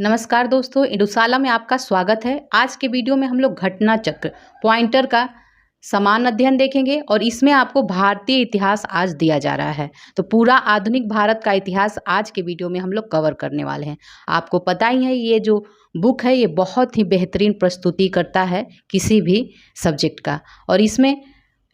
नमस्कार दोस्तों, इंडुशाला में आपका स्वागत है। आज के वीडियो में हम लोग घटना चक्र पॉइंटर का समान अध्ययन देखेंगे और इसमें आपको भारतीय इतिहास आज दिया जा रहा है। तो पूरा आधुनिक भारत का इतिहास आज के वीडियो में हम लोग कवर करने वाले हैं। आपको पता ही है ये जो बुक है ये बहुत ही बेहतरीन प्रस्तुति करता है किसी भी सब्जेक्ट का, और इसमें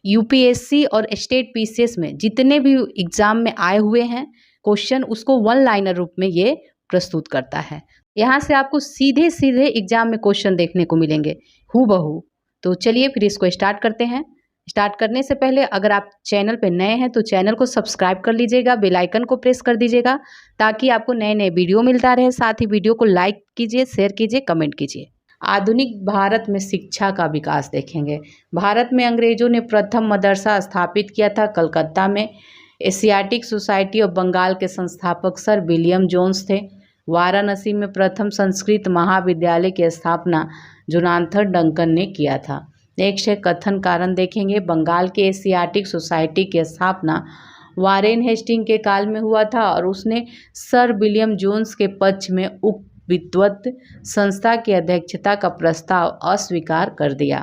यूपीएससी और स्टेट पीसीएस में जितने भी एग्जाम में आए हुए हैं क्वेश्चन उसको वन लाइनर रूप में ये प्रस्तुत करता है। यहाँ से आपको सीधे सीधे एग्जाम में क्वेश्चन देखने को मिलेंगे हूबहू। तो चलिए फिर इसको स्टार्ट करते हैं। स्टार्ट करने से पहले अगर आप चैनल पे नए हैं तो चैनल को सब्सक्राइब कर लीजिएगा, बेल आइकन को प्रेस कर दीजिएगा ताकि आपको नए नए वीडियो मिलता रहे। साथ ही वीडियो को लाइक कीजिए, शेयर कीजिए, कमेंट कीजिए। आधुनिक भारत में शिक्षा का विकास देखेंगे। भारत में अंग्रेजों ने प्रथम मदरसा स्थापित किया था कलकत्ता में। एशियाटिक सोसाइटी ऑफ बंगाल के संस्थापक सर विलियम जोन्स थे। वाराणसी में प्रथम संस्कृत महाविद्यालय की स्थापना जोनाथन डंकन ने किया था। नेक्स्ट है कथन कारण देखेंगे। बंगाल के एशियाटिक सोसाइटी की स्थापना वारेन हेस्टिंग के काल में हुआ था और उसने सर विलियम जोन्स के पक्ष में उक्त विद्वत संस्था की अध्यक्षता का प्रस्ताव अस्वीकार कर दिया।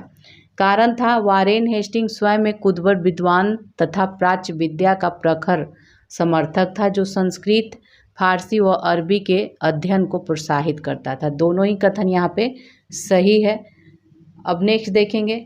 कारण था वारेन हेस्टिंग स्वयं एक उद्भट विद्वान तथा प्राच्य विद्या का प्रखर समर्थक था जो संस्कृत, फारसी व अरबी के अध्ययन को प्रोत्साहित करता था। दोनों ही कथन यहाँ पे सही है। अब नेक्स्ट देखेंगे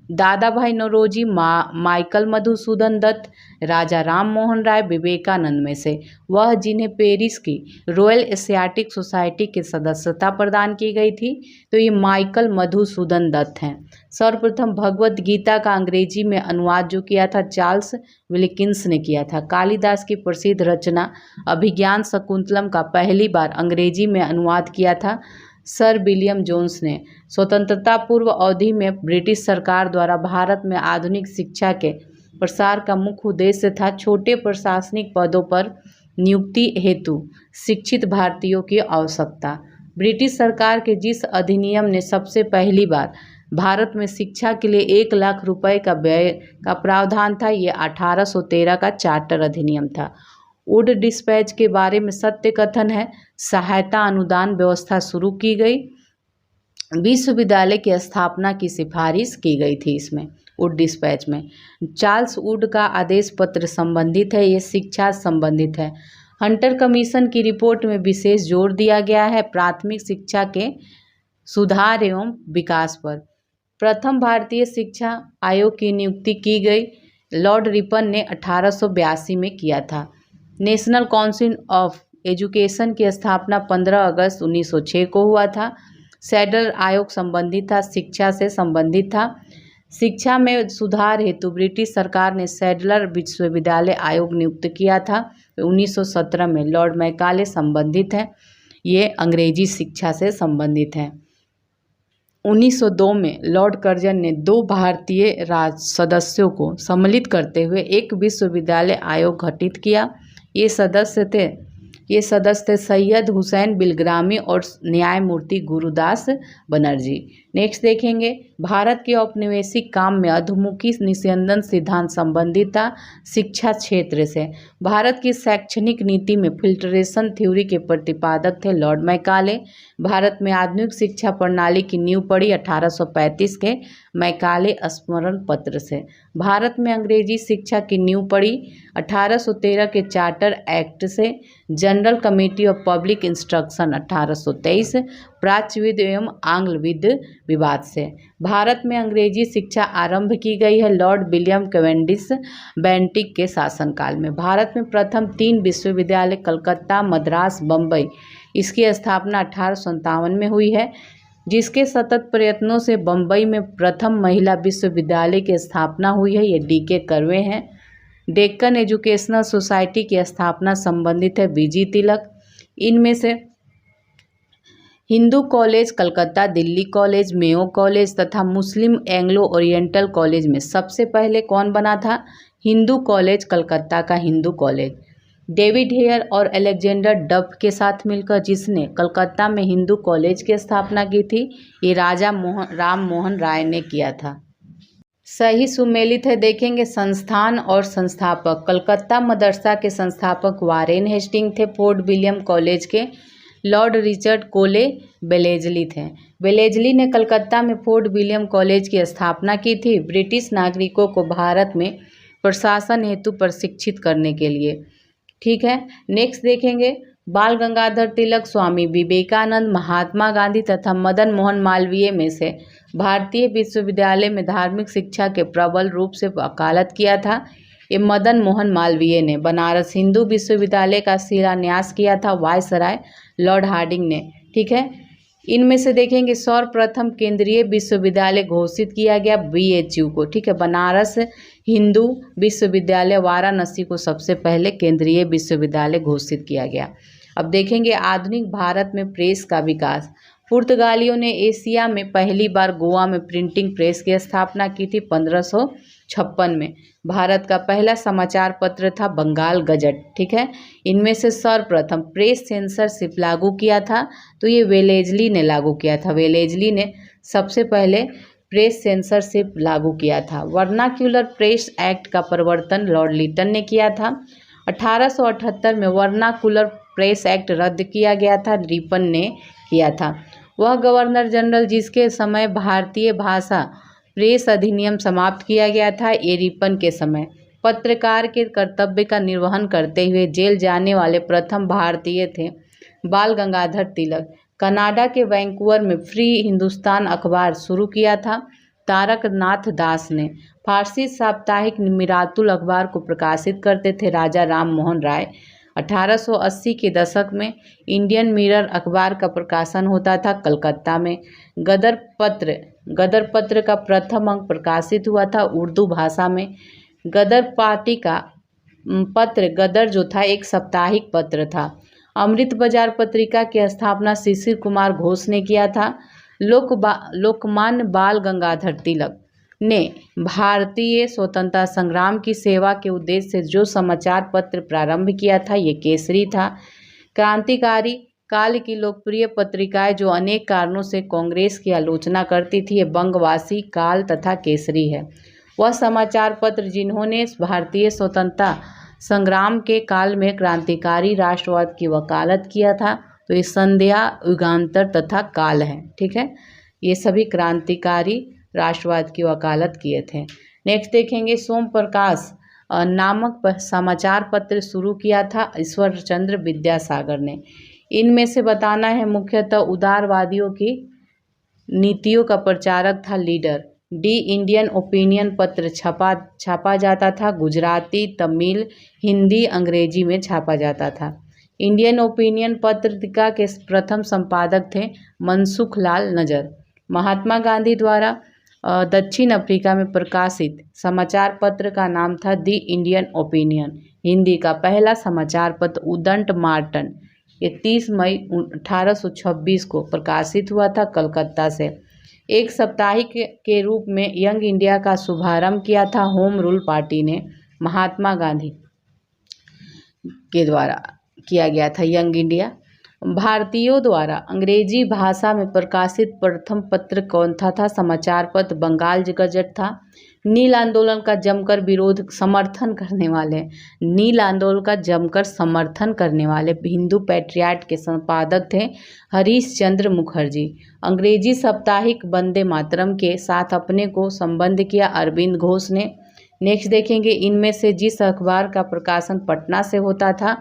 दादा भाई नौरोजी, माइकल मधुसूदन दत्त, राजा राम मोहन राय विवेकानंद में से वह जिन्हें पेरिस की रॉयल एशियाटिक सोसाइटी की सदस्यता प्रदान की गई थी, तो ये माइकल मधुसूदन दत्त हैं। सर्वप्रथम भगवत गीता का अंग्रेजी में अनुवाद जो किया था चार्ल्स विल्किंस ने किया था। कालिदास की प्रसिद्ध रचना अभिज्ञान शकुंतलम का पहली बार अंग्रेजी में अनुवाद किया था सर विलियम जोन्स ने। स्वतंत्रता पूर्व अवधि में ब्रिटिश सरकार द्वारा भारत में आधुनिक शिक्षा के प्रसार का मुख्य उद्देश्य था छोटे प्रशासनिक पदों पर नियुक्ति हेतु शिक्षित भारतीयों की आवश्यकता। ब्रिटिश सरकार के जिस अधिनियम ने सबसे पहली बार भारत में शिक्षा के लिए 1 लाख रुपए का व्यय का प्रावधान था, ये 1813 का चार्टर अधिनियम था। वुड डिस्पैच के बारे में सत्य कथन है। सहायता अनुदान व्यवस्था शुरू की गई। विश्वविद्यालय की स्थापना की सिफारिश की गई थी इसमें वुड डिस्पैच में। चार्ल्स वुड का आदेश पत्र संबंधित है, ये शिक्षा संबंधित है। हंटर कमीशन की रिपोर्ट में विशेष जोर दिया गया है प्राथमिक शिक्षा के सुधार एवं विकास पर। प्रथम भारतीय शिक्षा आयोग की नियुक्ति की गई लॉर्ड रिपन ने 1882 में किया था। नेशनल काउंसिल ऑफ एजुकेशन की स्थापना 15 अगस्त 1906 को हुआ था। सैडल आयोग संबंधित था, शिक्षा से संबंधित था। शिक्षा में सुधार हेतु ब्रिटिश सरकार ने सैडलर विश्वविद्यालय आयोग नियुक्त किया था 1917 में। लॉर्ड मैकाले संबंधित हैं, ये अंग्रेजी शिक्षा से संबंधित हैं। 1902 में लॉर्ड कर्जन ने 2 भारतीय राज सदस्यों को सम्मिलित करते हुए एक विश्वविद्यालय आयोग गठित किया। ये सदस्य थे सैयद हुसैन बिलग्रामी और न्यायमूर्ति गुरुदास बनर्जी। नेक्स्ट देखेंगे भारत के औपनिवेशिक काम में अधोमुखी निस्यंदन सिद्धांत संबंधित था शिक्षा क्षेत्र से। भारत की शैक्षणिक नीति में फिल्ट्रेशन थ्योरी के प्रतिपादक थे लॉर्ड मैकाले। भारत में आधुनिक शिक्षा प्रणाली की नींव पड़ी 1835 के मैकाले स्मरण पत्र से। भारत में अंग्रेजी शिक्षा की नींव पड़ी 1813 के चार्टर एक्ट से। General committee of public instruction 1823 प्राच्यविद एवं आंग्लविद विवाद से। भारत में अंग्रेजी शिक्षा आरंभ की गई है लॉर्ड विलियम कैवेंडिश बेंटिक के शासनकाल में। भारत में प्रथम 3 विश्वविद्यालय कलकत्ता, मद्रास, बम्बई, इसकी स्थापना 1857 में हुई है, जिसके सतत प्रयत्नों से बम्बई में प्रथम महिला विश्वविद्यालय की स्थापना हुई है, ये डीके कर्वे हैं। डेक्कन एजुकेशनल सोसाइटी की स्थापना संबंधित है वीजी तिलक। इनमें से Hindu college Calcutta, Delhi college, Mayo college तथा मुस्लिम एंग्लो ओरिएंटल कॉलेज में सबसे पहले कौन बना था? हिंदू कॉलेज कलकत्ता का हिंदू कॉलेज। डेविड हेयर और अलेक्जेंडर डफ के साथ मिलकर जिसने कलकत्ता में हिंदू कॉलेज की स्थापना की थी, ये राजा राम मोहन राय ने किया था। सही सुमेलित है। देखेंगे संस्थान और संस्थापक। कलकत्ता मदरसा के संस्थापक वारेन हेस्टिंग थे। फोर्ट विलियम कॉलेज के लॉर्ड रिचर्ड कोले बेलेजली थे। बेलेजली ने कलकत्ता में फोर्ट विलियम कॉलेज की स्थापना की थी ब्रिटिश नागरिकों को भारत में प्रशासन हेतु प्रशिक्षित करने के लिए। ठीक है, नेक्स्ट देखेंगे बाल गंगाधर तिलक, स्वामी विवेकानंद, महात्मा गांधी तथा मदन मोहन मालवीय में से भारतीय विश्वविद्यालय में धार्मिक शिक्षा के प्रबल रूप से वकालत किया था। ये मदन मोहन मालवीय ने बनारस हिंदू विश्वविद्यालय का शिलान्यास किया था वायसराय लॉर्ड हार्डिंग ने। ठीक है, इनमें से देखेंगे सर्वप्रथम केंद्रीय विश्वविद्यालय घोषित किया गया BHU को। ठीक है, बनारस हिंदू विश्वविद्यालय वाराणसी को सबसे पहले केंद्रीय विश्वविद्यालय घोषित किया गया। अब देखेंगे आधुनिक भारत में प्रेस का विकास। पुर्तगालियों ने एशिया में पहली बार गोवा में प्रिंटिंग प्रेस की स्थापना की थी 1556 में। भारत का पहला समाचार पत्र था बंगाल गजट। ठीक है, इनमें से सर्वप्रथम प्रेस सेंसरशिप लागू किया था तो ये वेलेजली ने लागू किया था। वेलेजली ने सबसे पहले प्रेस सेंसरशिप लागू किया था। वर्नाक्यूलर प्रेस एक्ट का प्रवर्तन लॉर्ड लिटन ने किया था। 1878 में वर्नाकुलर प्रेस एक्ट रद्द किया गया था, रिपन ने किया था। वह गवर्नर जनरल जिसके समय भारतीय भाषा प्रेस अधिनियम समाप्त किया गया था, ये रिपन के समय। पत्रकार के कर्तव्य का निर्वहन करते हुए जेल जाने वाले प्रथम भारतीय थे बाल गंगाधर तिलक। कनाडा के वैंकूवर में फ्री हिंदुस्तान अखबार शुरू किया था तारक नाथ दास ने। फारसी साप्ताहिक मिरातुल अखबार को प्रकाशित करते थे राजा राम मोहन राय। 1880 के दशक में इंडियन मिरर अखबार का प्रकाशन होता था कलकत्ता में। गदर पत्र का प्रथम अंक प्रकाशित हुआ था उर्दू भाषा में। गदर पार्टी का पत्र गदर जो था एक साप्ताहिक पत्र था। अमृत बाजार पत्रिका की स्थापना शिशिर कुमार घोष ने किया था। लोकमान्य बाल गंगाधर तिलक ने भारतीय स्वतंत्रता संग्राम की सेवा के उद्देश्य से जो समाचार पत्र प्रारंभ किया था ये केसरी था। क्रांतिकारी काल की लोकप्रिय पत्रिकाएं जो अनेक कारणों से कांग्रेस की आलोचना करती थी ये बंगवासी, काल तथा केसरी है। वह समाचार पत्र जिन्होंने भारतीय स्वतंत्रता संग्राम के काल में क्रांतिकारी राष्ट्रवाद की वकालत किया था तो ये संध्या, युगांतर तथा काल है। ठीक है, ये सभी क्रांतिकारी राष्ट्रवाद की वकालत किए थे। नेक्स्ट देखेंगे सोम प्रकाश नामक समाचार पत्र शुरू किया था ईश्वर चंद्र विद्यासागर ने। इनमें से बताना है मुख्यतः उदारवादियों की नीतियों का प्रचारक था लीडर। डी इंडियन ओपिनियन पत्र छापा जाता था। गुजराती, तमिल, हिंदी, अंग्रेजी में छापा जाता था। इंडियन ओपिनियन पत्रिका के प्रथम संपादक थे मनसुख लाल नजर। महात्मा गांधी द्वारा दक्षिण अफ्रीका में प्रकाशित समाचार पत्र का नाम था दी इंडियन ओपिनियन। हिंदी का पहला समाचार पत्र उदंत मार्टन ये 30 मई 1826 को प्रकाशित हुआ था कलकत्ता से। एक साप्ताहिक के रूप में यंग इंडिया का शुभारंभ किया था होम रूल पार्टी ने। महात्मा गांधी के द्वारा किया गया था यंग इंडिया। भारतीयों द्वारा अंग्रेजी भाषा में प्रकाशित प्रथम पत्र कौन था? समाचार पत्र बंगाल गजट था। नील आंदोलन का जमकर समर्थन करने वाले हिंदू पैट्रियट के संपादक थे हरीश चंद्र मुखर्जी। अंग्रेजी साप्ताहिक वंदे मातरम के साथ अपने को संबंध किया अरविंद घोष ने। नेक्स्ट देखेंगे इनमें से जिस अखबार का प्रकाशन पटना से होता था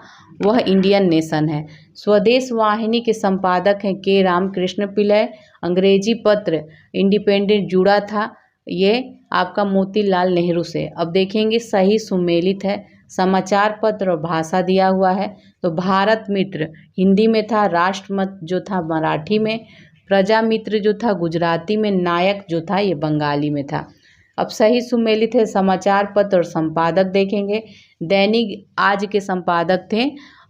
वह इंडियन नेशन है। स्वदेश वाहिनी के संपादक हैं के रामकृष्ण पिल्लई। अंग्रेजी पत्र इंडिपेंडेंट जुड़ा था ये आपका मोतीलाल नेहरू से। अब देखेंगे सही सुमेलित है। समाचार पत्र और भाषा दिया हुआ है तो भारत मित्र हिंदी में था, राष्ट्रमत जो था मराठी में, प्रजा मित्र जो था गुजराती में, नायक जो था ये बंगाली में था। अब सही सुमेलित है समाचार पत्र और संपादक देखेंगे। दैनिक आज के संपादक थे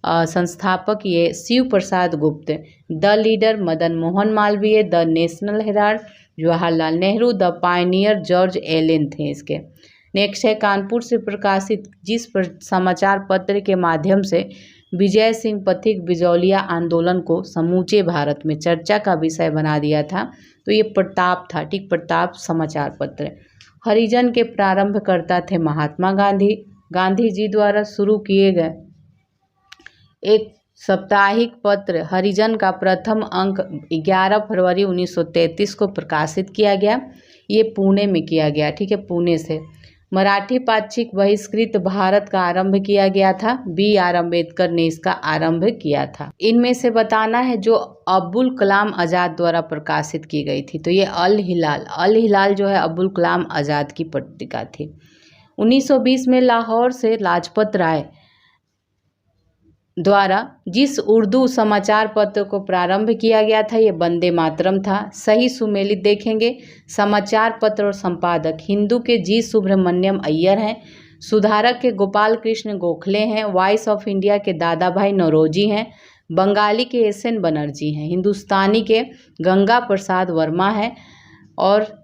संस्थापक ये Shiv Prasad Gupta. The leader Madan Mohan Malaviya, the national herald Jawaharlal Nehru, the pioneer George Allen थे इसके। नेक्स्ट है कानपुर से प्रकाशित जिस समाचार पत्र के माध्यम से विजय सिंह पथिक बिजौलिया आंदोलन को समूचे भारत में चर्चा का विषय बना दिया था तो ये प्रताप था। ठीक, प्रताप समाचार पत्र। हरिजन के प्रारंभकर्ता थे महात्मा गांधी। गांधी जी द्वारा शुरू किए गए एक साप्ताहिक पत्र हरिजन का प्रथम अंक 11 फरवरी 1933 को प्रकाशित किया गया। ये पुणे में किया गया, ठीक है, पुणे से। मराठी पाक्षिक बहिष्कृत भारत का आरंभ किया गया था। B.R. अम्बेडकर ने इसका आरंभ किया था। इनमें से बताना है जो अब्दुल कलाम आज़ाद द्वारा प्रकाशित की गई थी, तो ये अल हिलाल जो है अब्दुल कलाम आज़ाद की पत्रिका थी। 1920 में लाहौर से लाजपत राय द्वारा जिस उर्दू समाचार पत्र को प्रारंभ किया गया था, ये वंदे मातरम था। सही सुमेलित देखेंगे, समाचार पत्र और संपादक हिंदू के जी सुब्रमण्यम अय्यर हैं, सुधारक के गोपाल कृष्ण गोखले हैं, वॉइस ऑफ इंडिया के दादा भाई नौरोजी हैं, बंगाली के SN बनर्जी हैं, हिंदुस्तानी के गंगा प्रसाद वर्मा हैं और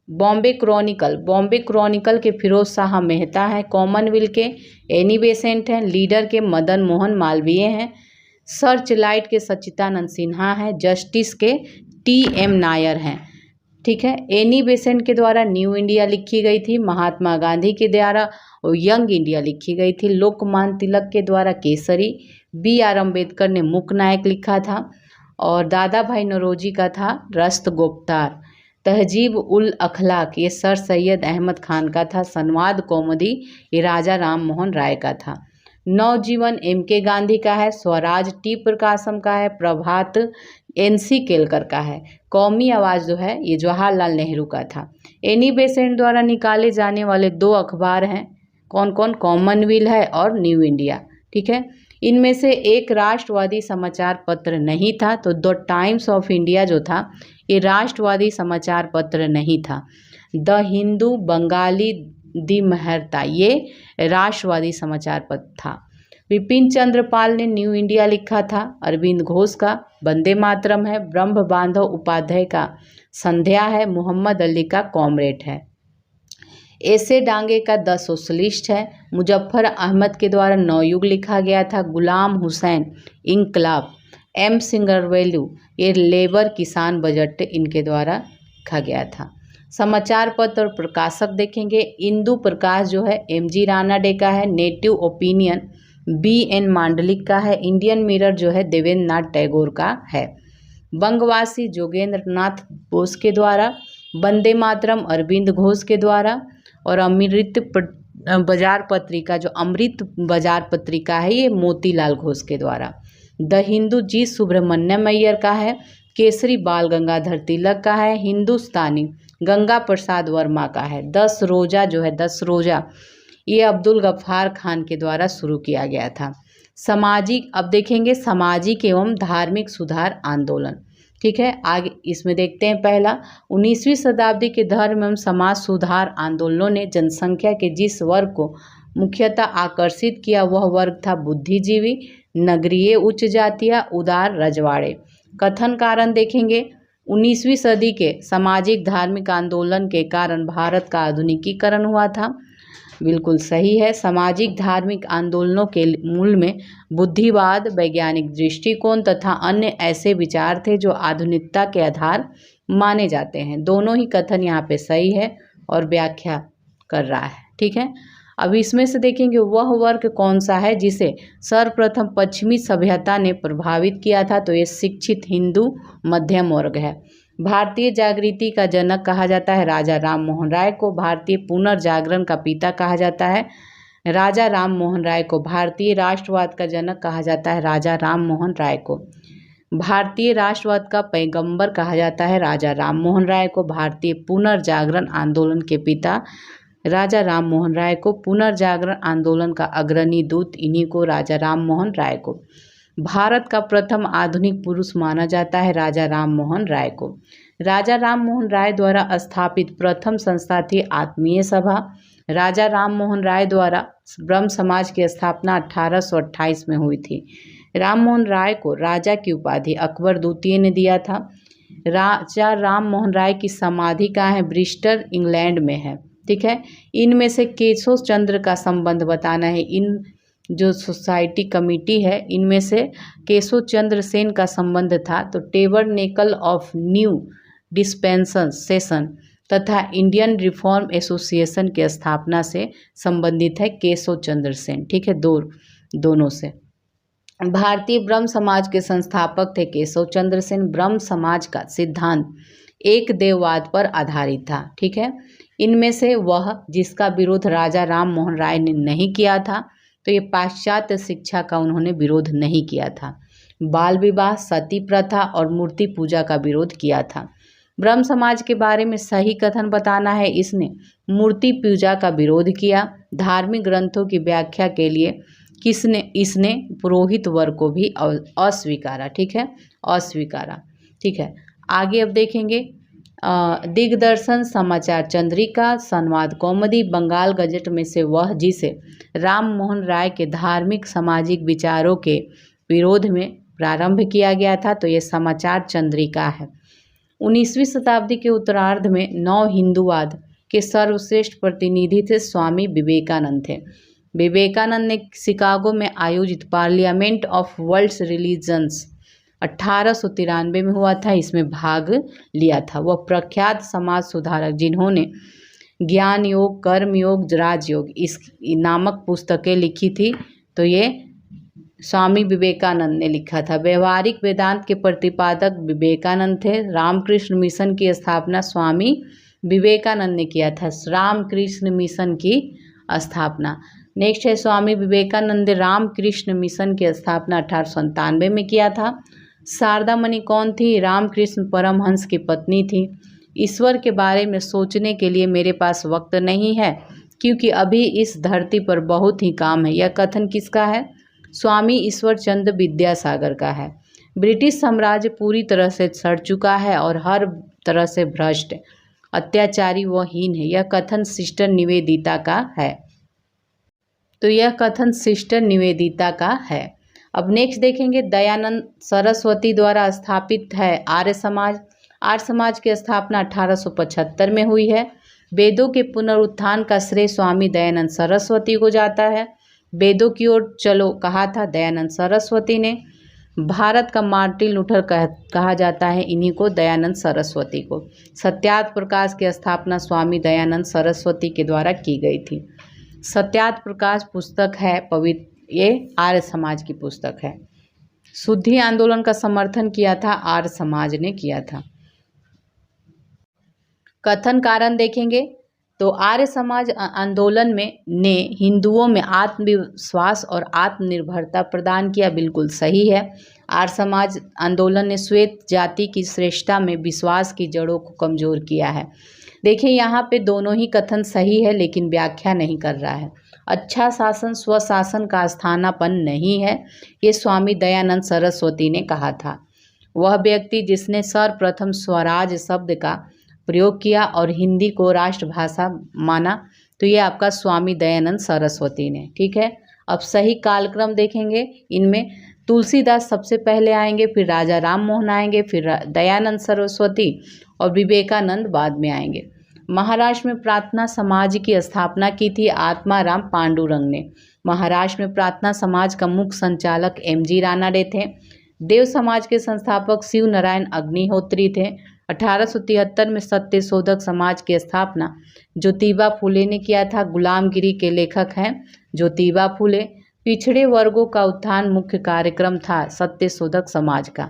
बॉम्बे क्रॉनिकल के फिरोज शाह मेहता हैं, कॉमनवेल्थ के एनी बेसेंट हैं, लीडर के मदन मोहन मालवीय हैं, सर्च लाइट के सच्चिदानंद सिन्हा हैं, जस्टिस के TM नायर हैं, ठीक है। एनी बेसेंट के द्वारा न्यू इंडिया लिखी गई थी, महात्मा गांधी के द्वारा यंग इंडिया लिखी गई थी, लोकमान्य तिलक के द्वारा केसरी, B.R. अम्बेडकर ने मुक नायक लिखा था और दादा भाई नौरोजी का था रस्त गुफ्तार। तहजीब उल अखलाक ये सर सैयद अहमद खान का था। संवाद कौमुदी ये राजा राम मोहन राय का था। नवजीवन MK गांधी का है। स्वराज T प्रकाशम का है। प्रभात NC केलकर का है। कौमी आवाज़ जो है ये जवाहरलाल नेहरू का था। एनी बेसेंट द्वारा निकाले जाने वाले 2 अखबार हैं, कौन कौन, कॉमनवेल्थ है और न्यू इंडिया, ठीक है। इनमें से एक राष्ट्रवादी समाचार पत्र नहीं था, तो द टाइम्स ऑफ इंडिया जो था ये राष्ट्रवादी समाचार पत्र नहीं था। द हिंदू बंगाली दी मेहरता ये राष्ट्रवादी समाचार पत्र था। विपिन चंद्र पाल ने न्यू इंडिया लिखा था। अरविंद घोष का वंदे मातरम है। ब्रह्म बांधव उपाध्याय का संध्या है। मोहम्मद अली का कॉमरेड है। ऐसे डांगे का द सोशलिस्ट है। मुजफ्फर अहमद के द्वारा नवयुग लिखा गया था। गुलाम हुसैन इंकलाब। M. सिंगरवेलू ये लेबर किसान बजट इनके द्वारा लिखा गया था। समाचार पत्र और प्रकाशक देखेंगे, इंदु प्रकाश जो है MG रानाडे का है। नेटिव ओपिनियन BN मांडलिक का है। इंडियन मिरर जो है देवेंद्र नाथ टैगोर का है। बंगवासी जोगेंद्र नाथ बोस के द्वारा। वंदे मातरम अरविंद घोष के द्वारा और अमृत बाजार पत्रिका जो अमृत बाजार पत्रिका है ये मोतीलाल घोष के द्वारा। द हिंदू जी सुब्रमण्यम अय्यर का है। केसरी बाल गंगाधर तिलक का है। हिंदुस्तानी गंगा प्रसाद वर्मा का है। 10 रोजा जो है 10 रोजा ये अब्दुल गफ्फार खान के द्वारा शुरू किया गया था। सामाजिक, अब देखेंगे सामाजिक एवं धार्मिक सुधार आंदोलन, ठीक है। आगे इसमें देखते हैं पहला, 19वीं शताब्दी के धर्म एवं समाज सुधार आंदोलनों ने जनसंख्या के जिस वर्ग को मुख्यतः आकर्षित किया वह वर्ग था बुद्धिजीवी, नगरीय उच्च जातिया, उदार रजवाड़े। कथन कारण देखेंगे, 19वीं सदी के सामाजिक धार्मिक आंदोलन के कारण भारत का आधुनिकीकरण हुआ था। बिल्कुल सही है। सामाजिक धार्मिक आंदोलनों के मूल में बुद्धिवाद, वैज्ञानिक दृष्टिकोण तथा अन्य ऐसे विचार थे जो आधुनिकता के आधार माने जाते हैं। दोनों ही कथन यहाँ पे सही है और व्याख्या कर रहा है, ठीक है। अब इसमें से देखेंगे वह वर्ग कौन सा है जिसे सर्वप्रथम पश्चिमी सभ्यता ने प्रभावित किया था, तो ये शिक्षित हिंदू मध्यम वर्ग है। भारतीय जागृति का जनक कहा जाता है राजा राम मोहन राय को। भारतीय पुनर्जागरण का पिता कहा जाता है राजा राम मोहन राय को। भारतीय राष्ट्रवाद का जनक कहा जाता है राजा राम मोहन राय को। भारतीय राष्ट्रवाद का पैगंबर कहा जाता है राजा राम मोहन राय को। भारतीय पुनर्जागरण आंदोलन के पिता राजा राम मोहन राय को। पुनर्जागरण आंदोलन का अग्रणी दूत इन्हीं को, राजा राम मोहन राय को। भारत का प्रथम आधुनिक पुरुष माना जाता है राजा राम मोहन राय को। राजा राम मोहन राय द्वारा स्थापित प्रथम संस्था थी आत्मीय सभा। राजा राम मोहन राय द्वारा ब्रह्म समाज की स्थापना 1828 में हुई थी। राम मोहन राय को राजा की उपाधि अकबर द्वितीय ने दिया था। राजा राम मोहन राय की समाधि कहाँ है? ब्रिस्टल इंग्लैंड में है, ठीक है। इनमें से केशव चंद्र का संबंध बताना है। इन जो सोसाइटी कमेटी है इनमें से केशव चंद्र सेन का संबंध था। तो टेबरनेकल ऑफ न्यू डिस्पेंसेशन तथा इंडियन रिफॉर्म एसोसिएशन की स्थापना से संबंधित है केशव चंद्र सेन। ठीक है, दोनों से। भारतीय ब्रह्म समाज के संस्थापक थे केशव चंद्र सेन। ब्रह्म समाज का सिद्धांत एक देववाद पर आधारित था। ठीक है, इनमें से वह जिसका विरोध राजा राम मोहन राय ने नहीं किया था, तो ये पाश्चात्य शिक्षा का उन्होंने विरोध नहीं किया था। बाल विवाह, सती प्रथा और मूर्ति पूजा का विरोध किया था। ब्रह्म समाज के बारे में सही कथन बताना है। इसने मूर्ति पूजा का विरोध किया। धार्मिक ग्रंथों की व्याख्या के लिए इसने पुरोहित वर्ग को भी अस्वीकारा। ठीक है, अस्वीकारा। ठीक है, आगे अब देखेंगे दिग्दर्शन, समाचार चंद्रिका, संवाद कौमुदी, बंगाल गजट में से वह जिसे राम मोहन राय के धार्मिक सामाजिक विचारों के विरोध में प्रारंभ किया गया था, तो ये समाचार चंद्रिका है। 19वीं शताब्दी के उत्तरार्ध में नव हिंदूवाद के सर्वश्रेष्ठ प्रतिनिधि थे स्वामी विवेकानंद थे। विवेकानंद ने शिकागो में आयोजित पार्लियामेंट ऑफ वर्ल्ड्स रिलीजन्स 1893 में हुआ था, इसमें भाग लिया था। वह प्रख्यात समाज सुधारक जिन्होंने ज्ञान योग, कर्म योग, राजयोग इस नामक पुस्तकें लिखी थी, तो ये स्वामी विवेकानंद ने लिखा था। व्यवहारिक वेदांत के प्रतिपादक विवेकानंद थे। रामकृष्ण मिशन की स्थापना स्वामी विवेकानंद ने किया था। रामकृष्ण मिशन की स्थापना। नेक्स्ट है स्वामी विवेकानंद ने रामकृष्ण मिशन की स्थापना 1897 में किया था। शारदा मणि कौन थी? रामकृष्ण परमहंस की पत्नी थी। ईश्वर के बारे में सोचने के लिए मेरे पास वक्त नहीं है, क्योंकि अभी इस धरती पर बहुत ही काम है। यह कथन किसका है? स्वामी ईश्वर चंद्र विद्यासागर का है। ब्रिटिश साम्राज्य पूरी तरह से सड़ चुका है और हर तरह से भ्रष्ट, अत्याचारी व हीन है। यह कथन सिस्टर निवेदिता का है। तो यह कथन सिस्टर निवेदिता का है। अब नेक्स्ट देखेंगे दयानंद सरस्वती द्वारा स्थापित है आर्य समाज। आर्य समाज की स्थापना 1875 में हुई है। वेदों के पुनरुत्थान का श्रेय स्वामी दयानंद सरस्वती को जाता है। वेदों की ओर चलो कहा था दयानंद सरस्वती ने। भारत का मार्टिन लूथर कहा जाता है इन्हीं को, दयानंद सरस्वती को। सत्यार्थ प्रकाश की स्थापना स्वामी दयानंद सरस्वती के द्वारा की गई थी। सत्यार्थ प्रकाश पुस्तक है पवित्र, ये आर्य समाज की पुस्तक है। शुद्धि आंदोलन का समर्थन किया था आर्य समाज ने किया था। कथन कारण देखेंगे तो आर्य समाज आंदोलन ने हिंदुओं में आत्मविश्वास और आत्मनिर्भरता प्रदान किया। बिल्कुल सही है। आर्य समाज आंदोलन ने श्वेत जाति की श्रेष्ठता में विश्वास की जड़ों को कमजोर किया है। देखिए यहाँ पे दोनों ही कथन सही है, लेकिन व्याख्या नहीं कर रहा है। अच्छा शासन स्वशासन का स्थानापन्न नहीं है, ये स्वामी दयानंद सरस्वती ने कहा था। वह व्यक्ति जिसने सर्वप्रथम स्वराज शब्द का प्रयोग किया और हिंदी को राष्ट्रभाषा माना, तो ये आपका स्वामी दयानंद सरस्वती ने। ठीक है, अब सही कालक्रम देखेंगे। इनमें तुलसीदास सबसे पहले आएंगे, फिर राजा राम मोहन आएंगे, फिर दयानंद सरस्वती और विवेकानंद बाद में आएंगे। महाराष्ट्र में प्रार्थना समाज की स्थापना की थी आत्माराम पांडुरंग ने। महाराष्ट्र में प्रार्थना समाज का मुख्य संचालक MG रानाडे थे। देव समाज के संस्थापक शिव नारायण अग्निहोत्री थे। 1873 में सत्यशोधक समाज की स्थापना ज्योतिबा फूले ने किया था। गुलामगिरी के लेखक हैं ज्योतिबा फूले। पिछड़े वर्गों का उत्थान मुख्य कार्यक्रम था सत्यशोधक समाज का।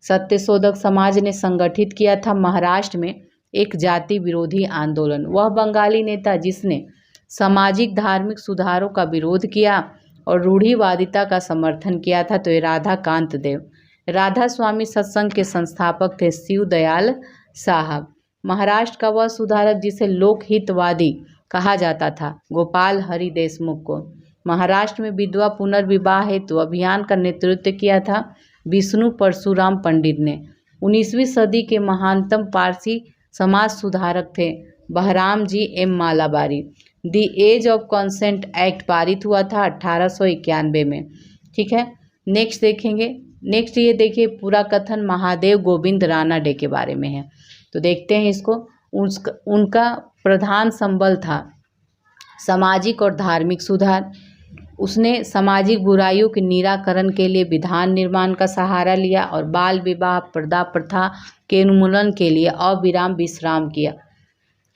सत्यशोधक समाज ने संगठित किया था महाराष्ट्र में एक जाति विरोधी आंदोलन। वह बंगाली नेता जिसने सामाजिक धार्मिक सुधारों का विरोध किया और रूढ़िवादिता का समर्थन किया था, तो ये राधा कांत देव। राधा स्वामी सत्संग के संस्थापक थे शिव दयाल साहब। महाराष्ट्र का वह सुधारक जिसे लोकहितवादी कहा जाता था गोपाल हरि देशमुख को। महाराष्ट्र में विधवा पुनर्विवाह हेतु अभियान का नेतृत्व किया था विष्णु परशुराम पंडित ने। 19वीं सदी के महानतम पारसी समाज सुधारक थे Behram ji M Malabari. The age of consent act पारित हुआ था 1891 में। ठीक है, नेक्स्ट देखेंगे। नेक्स्ट ये देखिए पूरा कथन महादेव गोविंद रानाडे के बारे में है, तो देखते हैं इसको। उनका प्रधान संबल था सामाजिक और धार्मिक सुधार। उसने सामाजिक बुराइयों के निराकरण के लिए विधान निर्माण का सहारा लिया और बाल विवाह पर्दा प्रथा के उन्मूलन के लिए अविराम विश्राम किया।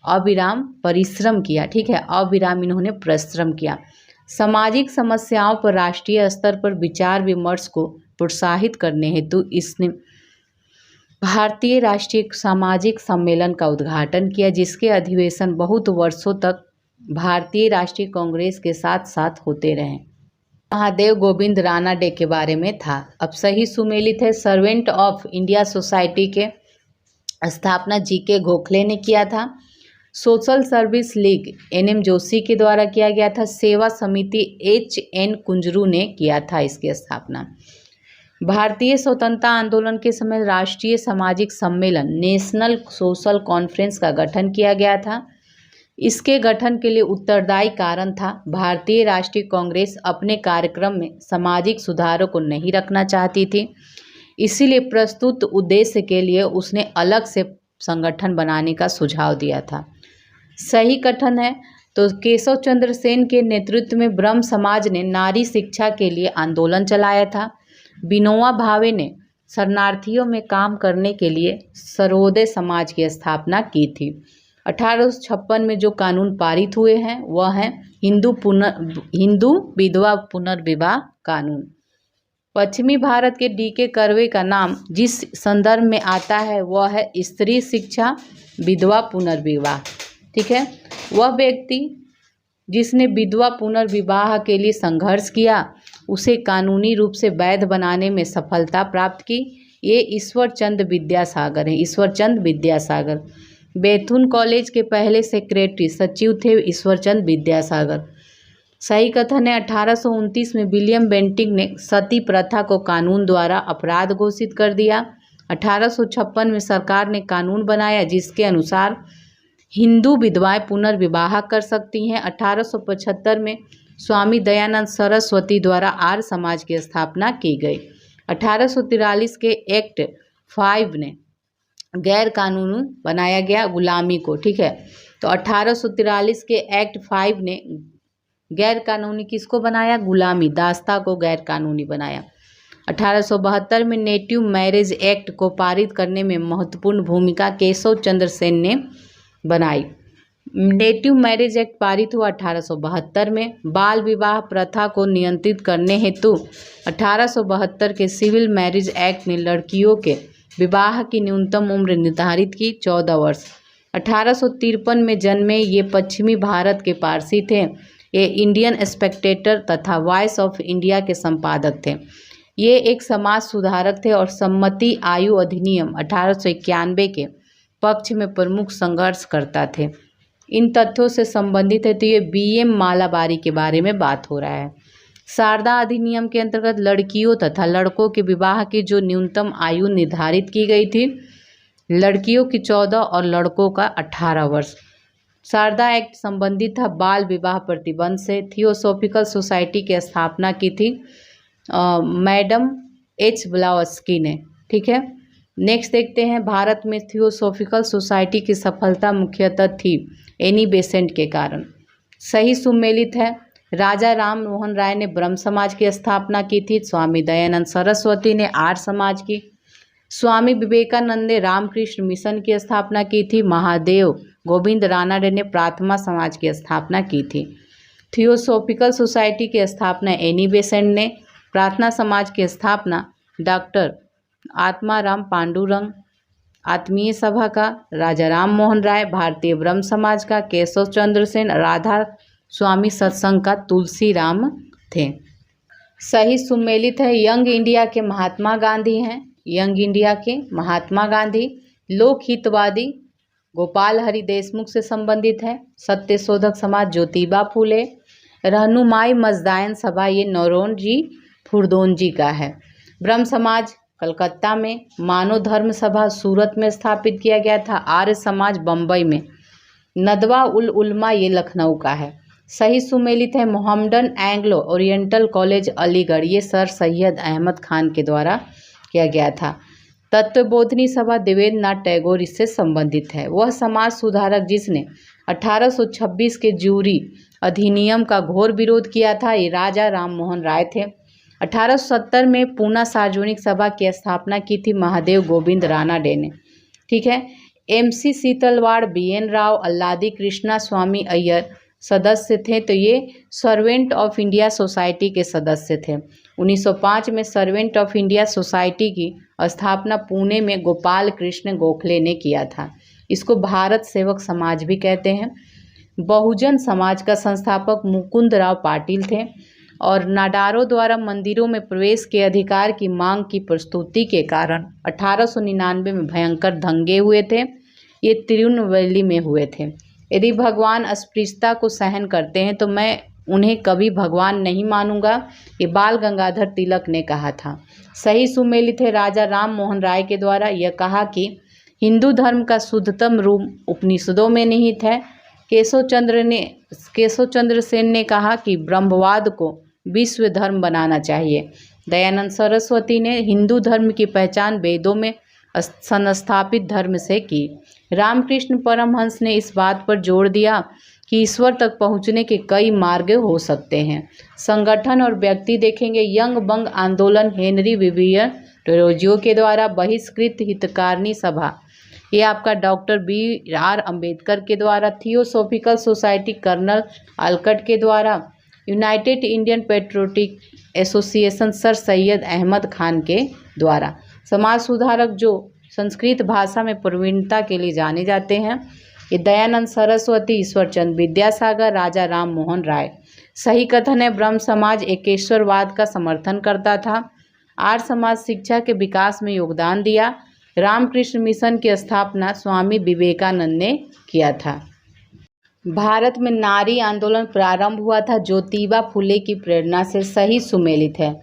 अविराम परिश्रम किया, ठीक है, अविराम इन्होंने परिश्रम किया। सामाजिक समस्याओं पर राष्ट्रीय स्तर पर विचार विमर्श को प्रोत्साहित करने हेतु इसने भारतीय राष्ट्रीय सामाजिक सम्मेलन का उद्घाटन किया, जिसके अधिवेशन बहुत वर्षों तक भारतीय राष्ट्रीय कांग्रेस के साथ साथ होते रहे। महादेव गोविंद रानाडे के बारे में था। अब सही सुमेलित है। सर्वेंट ऑफ इंडिया सोसाइटी के स्थापना जीके गोखले ने किया था। Social service league N M Joshi के द्वारा किया गया था। सेवा समिति एचएन कुंजरू ने किया था इसकी स्थापना। भारतीय स्वतंत्रता आंदोलन के समय राष्ट्रीय सामाजिक सम्मेलन नेशनल सोशल कॉन्फ्रेंस का गठन किया गया था। इसके गठन के लिए उत्तरदायी कारण था भारतीय राष्ट्रीय कांग्रेस अपने कार्यक्रम में सामाजिक सुधारों को नहीं रखना चाहती थी, इसीलिए प्रस्तुत उद्देश्य के लिए उसने अलग से संगठन बनाने का सुझाव दिया था। सही कथन है तो केशव चंद्र सेन के नेतृत्व में ब्रह्म समाज ने नारी शिक्षा के लिए आंदोलन चलाया था। विनोबा भावे ने शरणार्थियों में काम करने के लिए सर्वोदय समाज की स्थापना की थी। 1856 में जो कानून पारित हुए हैं वह है हिंदू विधवा पुनर्विवाह कानून। पश्चिमी भारत के डीके कर्वे का नाम जिस संदर्भ में आता है वह है स्त्री शिक्षा विधवा पुनर्विवाह, ठीक है। वह व्यक्ति जिसने विधवा पुनर्विवाह के लिए संघर्ष किया उसे कानूनी रूप से वैध बनाने में सफलता प्राप्त की। ये ईश्वरचंद विद्यासागर हैं, ईश्वरचंद विद्यासागर। बैथुन कॉलेज के पहले सेक्रेटरी सचिव थे ईश्वरचंद विद्यासागर। सही कथन है 1829 में विलियम बेंटिंक ने सती प्रथा को कानून द्वारा अपराध घोषित कर दिया। 1856 में सरकार ने कानून बनाया जिसके अनुसार हिंदू विधवाएं पुनर्विवाह कर सकती हैं। 1875 में स्वामी दयानंद सरस्वती द्वारा आर्य समाज की स्थापना की गई। 1843 के एक्ट 5 ने गैर कानूनी बनाया गया गुलामी को, ठीक है। तो 1843 के एक्ट 5 ने गैर कानूनी किसको बनाया? गुलामी, दास्ता को गैर कानूनी बनाया। 1872 में नेटिव मैरिज एक्ट को पारित करने में महत्वपूर्ण भूमिका केशव चंद्र सेन ने बनाई। नेटिव मैरिज एक्ट पारित हुआ 1872 में। बाल विवाह प्रथा को नियंत्रित करने हेतु 1872 के सिविल मैरिज एक्ट ने लड़कियों के विवाह की न्यूनतम उम्र निर्धारित की 14 वर्ष। 1853 में जन्मे ये पश्चिमी भारत के पारसी थे। ये इंडियन स्पेक्टेटर तथा वॉइस ऑफ इंडिया के संपादक थे। ये एक समाज सुधारक थे और सम्मति आयु अधिनियम 1891 के पक्ष में प्रमुख संघर्ष करता थे। इन तथ्यों से संबंधित है तो ये बीएम मालाबारी के बारे में बात हो रहा है। शारदा अधिनियम के अंतर्गत लड़कियों तथा लड़कों के विवाह की जो न्यूनतम आयु निर्धारित की गई थी, लड़कियों की 14 और लड़कों का 18 वर्ष। शारदा एक्ट संबंधित था बाल विवाह प्रतिबंध से। थियोसॉफिकल सोसाइटी की स्थापना की थी मैडम एच ब्लावस्की ने, ठीक है। नेक्स्ट देखते हैं, भारत में थियोसॉफिकल सोसाइटी की सफलता मुख्यतः थी एनी बेसेंट के कारण। सही सुमेलित है। राजा राम मोहन राय ने ब्रह्म समाज की स्थापना की थी। स्वामी दयानंद सरस्वती ने आर्य समाज की। स्वामी विवेकानंद ने रामकृष्ण मिशन की स्थापना की थी। महादेव गोविंद रानाडे ने प्रार्थना समाज की स्थापना की थी। थियोसॉफिकल सोसाइटी की स्थापना एनी बेसेंट ने। प्रार्थना समाज की स्थापना डॉक्टर आत्माराम पांडुरंग। आत्मीय सभा का राजा राम मोहन राय। भारतीय ब्रह्म समाज का केशव चंद्र सेन। राधा स्वामी सत्संग का तुलसी राम थे। सही सुमेलित है। यंग इंडिया के महात्मा गांधी हैं। यंग इंडिया के महात्मा गांधी लोकहितवादी गोपाल हरि देशमुख से संबंधित है। सत्य शोधक समाज ज्योतिबा फूले। रहनुमाई मजदायन सभा ये नौरोजी फुरदोंजी का है। ब्रह्म समाज कलकत्ता में। मानव धर्म सभा सूरत में स्थापित किया गया था। आर्य समाज बम्बई में। नदवा उल उलमा ये लखनऊ का है। सही सुमेलित है। Mohammedan Anglo oriental college Aligarh ये सर सैयद अहमद खान के द्वारा किया गया था। तत्वबोधिनी सभा देवेंद्र नाथ टैगोर इससे संबंधित है। वह समाज सुधारक जिसने 1826 के ज्यूरी अधिनियम का घोर विरोध किया था ये राजा राम मोहन राय थे। 1870 में पूना सार्वजनिक सभा की स्थापना की थी महादेव गोविंद रानाडे ने, ठीक है। MC सीतलवाड़, BN राव, अल्लादी कृष्णा स्वामी अय्यर सदस्य थे। तो ये सर्वेंट ऑफ इंडिया सोसाइटी के सदस्य थे। 1905 में सर्वेंट ऑफ इंडिया सोसाइटी की स्थापना पुणे में गोपाल कृष्ण गोखले ने किया था। इसको भारत सेवक समाज भी कहते हैं। बहुजन समाज का संस्थापक मुकुंद राव पाटिल थे और नाडारों द्वारा मंदिरों में प्रवेश के अधिकार की मांग की प्रस्तुति के कारण 1899 में भयंकर दंगे हुए थे। ये तिरुनेलवेली में हुए थे। यदि भगवान अस्पृश्यता को सहन करते हैं तो मैं उन्हें कभी भगवान नहीं मानूंगा, ये बाल गंगाधर तिलक ने कहा था। सही सुमेलित है राजा राम मोहन राय के द्वारा। यह कहा कि हिंदू धर्म का शुद्धतम रूप उपनिषदों में निहित है। केशव चंद्र सेन ने कहा कि ब्रह्मवाद को विश्व धर्म बनाना चाहिए। दयानंद सरस्वती ने हिंदू धर्म की पहचान वेदों में संस्थापित धर्म से की। रामकृष्ण परमहंस ने इस बात पर जोर दिया कि ईश्वर तक पहुंचने के कई मार्ग हो सकते हैं। संगठन और व्यक्ति देखेंगे यंग बंग आंदोलन हेनरी विवियन टोरोजियो के द्वारा बहिष्कृत हितकारिणी सभा, ये आपका डॉक्टर BR अम्बेडकर के द्वारा, थियोसॉफिकल सोसाइटी कर्नल आलकट के द्वारा, united Indian patriotic association sir Syed Ahmed Khan के द्वारा। समाज सुधारक जो संस्कृत भाषा में प्रवीणता के लिए जाने जाते हैं, ये दयानंद सरस्वती, ईश्वरचंद विद्यासागर, राजा राम मोहन राय। सही कथन है ब्रह्म समाज एकेश्वरवाद का समर्थन करता था। आर्य समाज शिक्षा के विकास में योगदान दिया। रामकृष्ण मिशन की स्थापना स्वामी विवेकानंद ने किया था। भारत में नारी आंदोलन प्रारंभ हुआ था ज्योतिबा फुले की प्रेरणा से। सही सुमेलित है।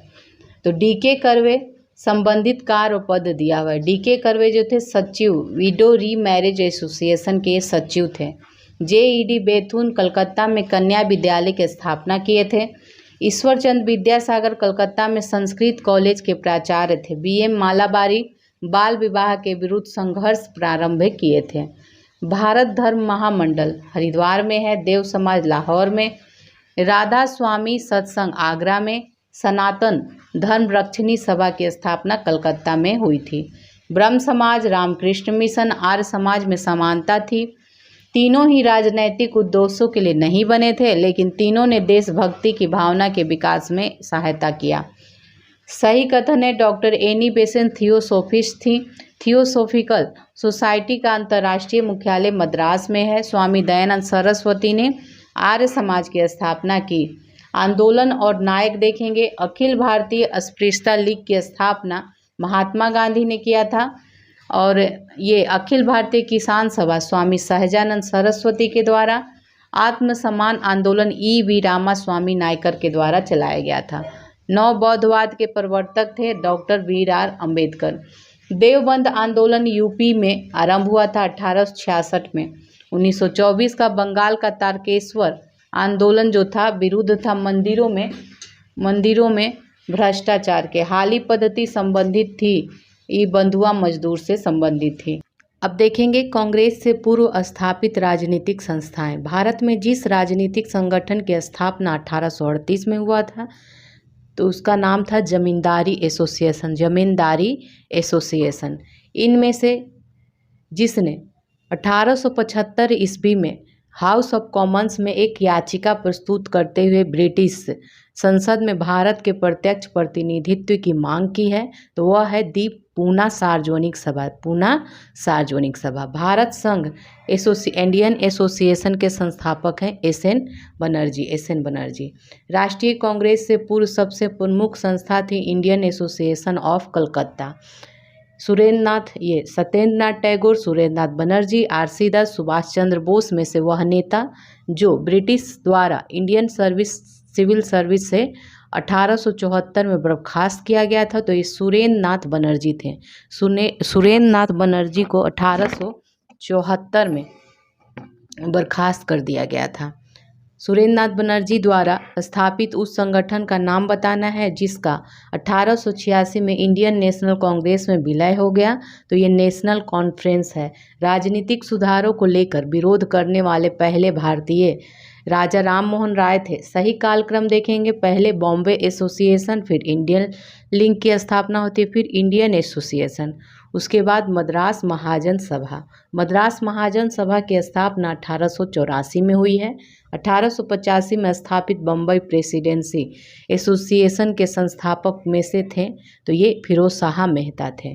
तो DK कर्वे संबंधित कार्य पद दिया हुआ है। DK कर्वे जो थे सचिव, विडो री मैरिज एसोसिएशन के सचिव थे। JED बेथुन कलकत्ता में कन्या विद्यालय की स्थापना किए थे। ईश्वरचंद विद्यासागर कलकत्ता में संस्कृत कॉलेज के प्राचार्य थे। BM मालाबारी बाल विवाह के विरुद्ध संघर्ष प्रारंभ किए थे। भारत धर्म महामंडल हरिद्वार में है। देव समाज लाहौर में, राधा स्वामी सत्संग आगरा में, सनातन धर्म रक्षणी सभा की स्थापना कलकत्ता में हुई थी। ब्रह्म समाज, रामकृष्ण मिशन, आर्य समाज में समानता थी। तीनों ही राजनैतिक उद्देश्यों के लिए नहीं बने थे, लेकिन तीनों ने देशभक्ति की भावना के विकास में सहायता किया। सही कथन है डॉक्टर एनी बेसेंट थियोसोफिस्ट थी। थियोसॉफिकल सोसाइटी का अंतर्राष्ट्रीय मुख्यालय मद्रास में है। स्वामी दयानंद सरस्वती ने आर्य समाज की स्थापना की। आंदोलन और नायक देखेंगे अखिल भारतीय अस्पृश्यता लीग की स्थापना महात्मा गांधी ने किया था और ये अखिल भारतीय किसान सभा स्वामी सहजानंद सरस्वती के द्वारा, आत्मसम्मान आंदोलन EV रामास्वामी नायकर के द्वारा चलाया गया था। नव बौद्धवाद के प्रवर्तक थे डॉक्टर BR अम्बेडकर। देवबंद आंदोलन यूपी में आरंभ हुआ था 1866 में। 1924 का बंगाल का तारकेश्वर आंदोलन जो था विरुद्ध था मंदिरों में भ्रष्टाचार के। हाली पद्धति संबंधित थी, ये बंधुआ मजदूर से संबंधित थी। अब देखेंगे कांग्रेस से पूर्व स्थापित राजनीतिक संस्थाएं। भारत में जिस राजनीतिक संगठन की स्थापना 1838 में हुआ था तो उसका नाम था जमींदारी एसोसिएशन। इनमें से जिसने 1875 ईस्वी में हाउस ऑफ कॉमन्स में एक याचिका प्रस्तुत करते हुए ब्रिटिश संसद में भारत के प्रत्यक्ष प्रतिनिधित्व की मांग की है, तो वह है दी पूना सार्वजनिक सभा। भारत संघ इंडियन एसोसिएशन के संस्थापक हैं एस.एन. बनर्जी। राष्ट्रीय कांग्रेस से पूर्व सबसे प्रमुख संस्था थी Indian association of Calcutta. Satyendranath Tagore, Surendranath Banerjee, R.C. दास, सुभाष चंद्र बोस में से वह नेता जो ब्रिटिश द्वारा इंडियन सिविल सर्विस से 1874 में बर्खास्त किया गया था, तो ये सुरेंद्रनाथ बनर्जी थे। सुरेंद्रनाथ बनर्जी को 1874 में बर्खास्त कर दिया गया था। सुरेंद्रनाथ बनर्जी द्वारा स्थापित उस संगठन का नाम बताना है जिसका 1886 में इंडियन नेशनल कांग्रेस में विलय हो गया, तो ये नेशनल कॉन्फ्रेंस है। राजनीतिक सुधारों को लेकर विरोध करने वाले पहले भारतीय राजा राम मोहन राय थे। सही कालक्रम देखेंगे, पहले बॉम्बे एसोसिएशन, फिर इंडियन लिंक की स्थापना होती है, फिर इंडियन एसोसिएशन, उसके बाद मद्रास महाजन सभा। मद्रास महाजन सभा की स्थापना 1884 में हुई है। 1885 में स्थापित बम्बई प्रेसिडेंसी एसोसिएशन के संस्थापक में से थे, तो ये फिरोज शाह मेहता थे।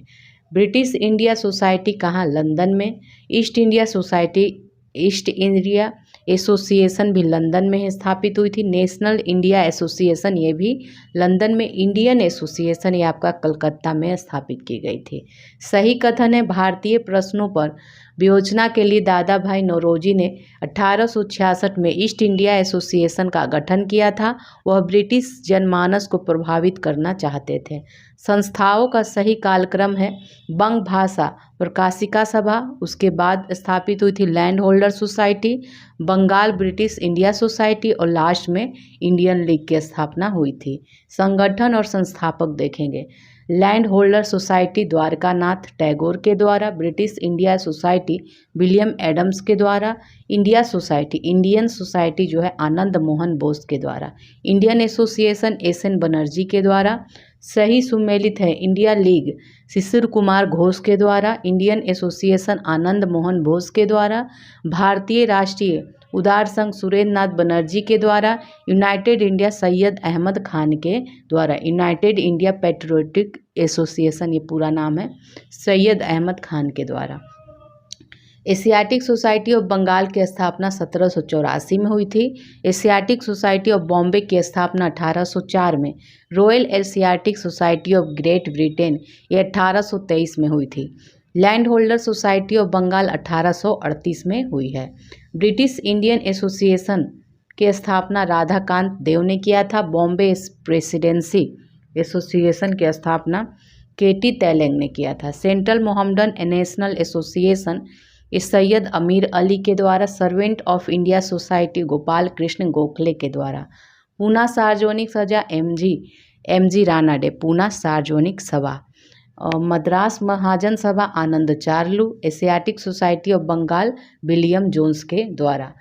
ब्रिटिश इंडिया सोसाइटी कहाँ? लंदन में। ईस्ट इंडिया एसोसिएशन भी लंदन में स्थापित हुई थी। नेशनल इंडिया एसोसिएशन ये भी लंदन में। इंडियन एसोसिएशन ये आपका कलकत्ता में स्थापित की गई थी। सही कथन है, भारतीय प्रश्नों पर विवेचना के लिए दादा भाई नौरोजी ने 1866 में ईस्ट इंडिया एसोसिएशन का गठन किया था। वह ब्रिटिश जनमानस को प्रभावित करना चाहते थे। संस्थाओं का सही कालक्रम है, बंग भाषा प्रकाशिका सभा, उसके बाद स्थापित हुई थी land holder society, Bengal British India society और लास्ट में इंडियन लीग की स्थापना हुई थी। संगठन और संस्थापक देखेंगे, land holder society Dwarkanath Tagore के द्वारा, British India society William Adams के द्वारा, इंडियन सोसाइटी जो है आनंद मोहन बोस के द्वारा, इंडियन एसोसिएशन एस.एन. बनर्जी के द्वारा। सही सुमेलित है, इंडिया लीग शिशिर कुमार घोष के द्वारा, इंडियन एसोसिएशन आनंद मोहन बोस के द्वारा, भारतीय राष्ट्रीय उदार संघ सुरेंद्र नाथ बनर्जी के द्वारा, यूनाइटेड इंडिया सैयद अहमद खान के द्वारा, यूनाइटेड इंडिया पैट्रियोटिक एसोसिएशन ये पूरा नाम है, सैयद अहमद खान के द्वारा। एशियाटिक सोसाइटी ऑफ बंगाल की स्थापना 1784 में हुई थी। एशियाटिक सोसाइटी ऑफ बॉम्बे की स्थापना 1804 में। Royal asiatic society of great Britain ये 1823 में हुई थी। Land holder society of Bengal 1838 में हुई है। ब्रिटिश इंडियन एसोसिएशन की स्थापना राधाकांत देव ने किया था। बॉम्बे प्रेसिडेंसी एसोसिएशन की स्थापना केटी तैलेंग ने किया था। सेंट्रल मोहम्मडन नेशनल एसोसिएशन इस सैयद अमीर अली के द्वारा, servant of India society Gopal Krishna Gokhale के द्वारा। पूना सार्वजनिक सभा एम जी रानाडे, पूना सार्वजनिक सभा। Madras Mahajan Sabha Anand Charlu, Asiatic society of Bengal William Jones के द्वारा।